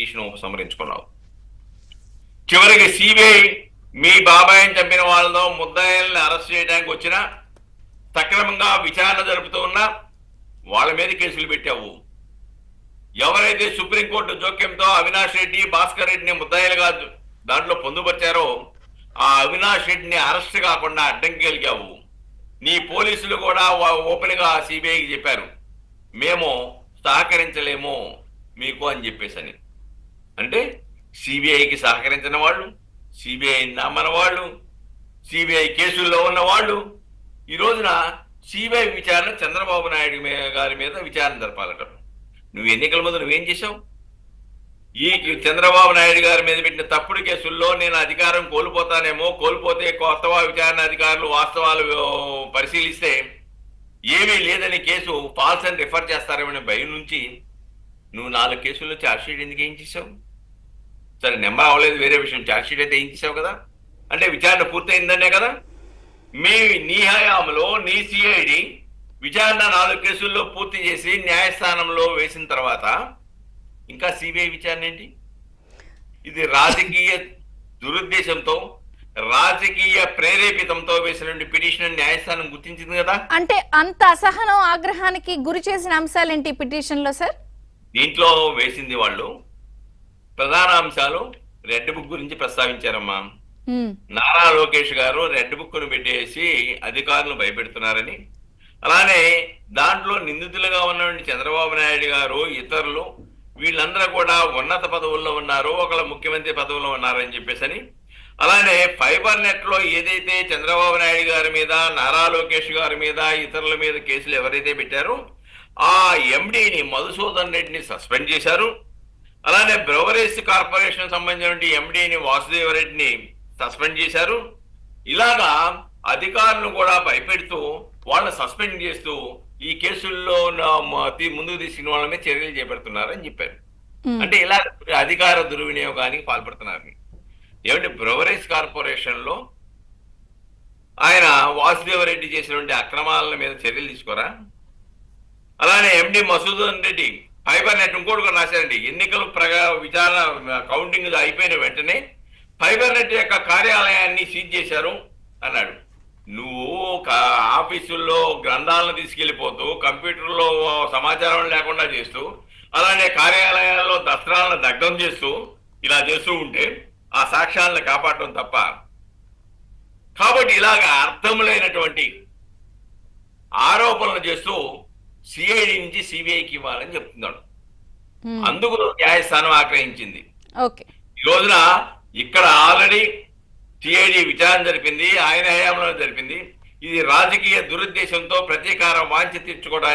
Petition ఉపసంహరించుకున్నావు. చివరికి CBI మీ బాబాయిని చంపిన వాళ్ళతో ముద్దాయిల్ని అరెస్ట్ చేయడానికి వచ్చినా సక్రమంగా విచారణ జరుపుతూ ఉన్నా వాళ్ళ మీద కేసులు పెట్టావు. ఎవరైతే సుప్రీంకోర్టు జోక్యంతో అవినాష్ రెడ్డి, భాస్కర్ రెడ్డిని ముద్దాయిలుగా దాంట్లో పొందుపరిచారో ఆ అవినాష్ రెడ్డిని అరెస్ట్ కాకుండా అడ్డంకి కలిగావు. నీ పోలీసులు కూడా ఓపెన్ గా సిబిఐకి చెప్పారు, మేము సహకరించలేము మీకు అని చెప్పేసని. అంటే సిబిఐకి సహకరించిన వాళ్ళు, సిబిఐ నమ్మని వాళ్ళు, సిబిఐ కేసుల్లో ఉన్న వాళ్ళు ఈ రోజున సిబిఐ విచారణ చంద్రబాబు నాయుడు గారి మీద విచారణ జరపాలట. నువ్వు ఎన్నికల ముందు నువ్వేం చేశావు? ఈ చంద్రబాబు నాయుడు గారి మీద పెట్టిన తప్పుడు కేసుల్లో నేను అధికారం కోల్పోతానేమో, కోల్పోతే కొత్త విచారణ అధికారులు వాస్తవాలు పరిశీలిస్తే ఏమీ లేదని కేసు ఫాల్స్ అని రిఫర్ చేస్తారేమనే భయం నుంచి నువ్వు 4 కేసుల్లో ఛార్జ్షీట్ ఎందుకు ఏం చేసావు? సరే, నెంబర్ అవ్వలేదు వేరే విషయం, ఛార్జ్షీట్ అయితే ఏం చేసావు కదా, అంటే విచారణ పూర్తయిందనే కదా. నీ హయాంలో నీ సిఐడి విచారణ 4 కేసుల్లో పూర్తి చేసి న్యాయస్థానంలో వేసిన తర్వాత ఇంకా సిబిఐ విచారణ ఏంటి? ఇది రాజకీయ దురుద్దేశంతో, రాజకీయ ప్రేరేపితంతో వేసినటువంటి పిటిషన్ న్యాయస్థానం గుర్తించింది కదా. అంటే అంత అసహనం, ఆగ్రహానికి గురి చేసిన అంశాలు ఏంటి పిటిషన్ లో సార్? దీంట్లో వేసింది వాళ్ళు ప్రధాన అంశాలు రెడ్ బుక్ గురించి ప్రస్తావించారమ్మా. నారా లోకేష్ గారు రెడ్ బుక్ ను పెట్టేసి అధికారులను భయపెడుతున్నారని, అలానే దాంట్లో నిందితులుగా ఉన్నటువంటి చంద్రబాబు నాయుడు గారు, ఇతరులు వీళ్ళందరూ కూడా ఉన్నత పదవుల్లో ఉన్నారు, ఒకళ్ళ ముఖ్యమంత్రి పదవుల్లో ఉన్నారని చెప్పేసి, అలానే ఫైబర్ నెట్ లో ఏదైతే చంద్రబాబు నాయుడు గారి మీద, నారా లోకేష్ గారి మీద, ఇతరుల మీద కేసులు ఎవరైతే పెట్టారో ఆ ఎండిని మధుసూదన్ రెడ్డిని సస్పెండ్ చేశారు. అలానే బ్రవరేజ్ కార్పొరేషన్ సంబంధించిన ఎండిని వాసుదేవ రెడ్డిని సస్పెండ్ చేశారు. ఇలాగా అధికారులను కూడా భయపెడుతూ వాళ్ళని సస్పెండ్ చేస్తూ ఈ కేసుల్లో ముందుకు తీసుకున్న వాళ్ళ మీద చర్యలు చేపడుతున్నారని చెప్పారు. అంటే ఇలా అధికార దుర్వినియోగానికి పాల్పడుతున్నారు. ఏమంటే బ్రవరేజ్ కార్పొరేషన్ లో ఆయన వాసుదేవరెడ్డి చేసినటువంటి అక్రమాల మీద చర్యలు తీసుకోరా? అలానే ఎండి మసూదన్ రెడ్డి ఫైబర్ నెట్ ఇంకోటి కూడా రాశారండి, ఎన్నికలు విచారణ కౌంటింగ్ అయిపోయిన వెంటనే ఫైబర్ నెట్ యొక్క కార్యాలయాన్ని సీజ్ చేశారు అన్నాడు. నువ్వు ఆఫీసుల్లో గ్రంథాలను తీసుకెళ్లిపోతూ, కంప్యూటర్లో సమాచారం లేకుండా చేస్తూ, అలానే కార్యాలయాల్లో దస్త్రాలను దగ్ధం చేస్తూ ఇలా చేస్తూ ఉంటే ఆ సాక్ష్యాలను కాపాడటం తప్ప. కాబట్టి ఇలాగా అర్థములైనటువంటి ఆరోపణలు చేస్తూ సిఐడి నుంచి సిబిఐకి ఇవ్వాలని చెప్తున్నాడు. అందుకు న్యాయస్థానం ఆగ్రహించింది. ఈ రోజున ఇక్కడ ఆల్రెడీ సిఐడి విచారణ జరిపింది, ఆయన హయాంలో జరిపింది. ఇది రాజకీయ దురుద్దేశంతో ప్రతీకార వాంఛ తీర్చుకోవడానికి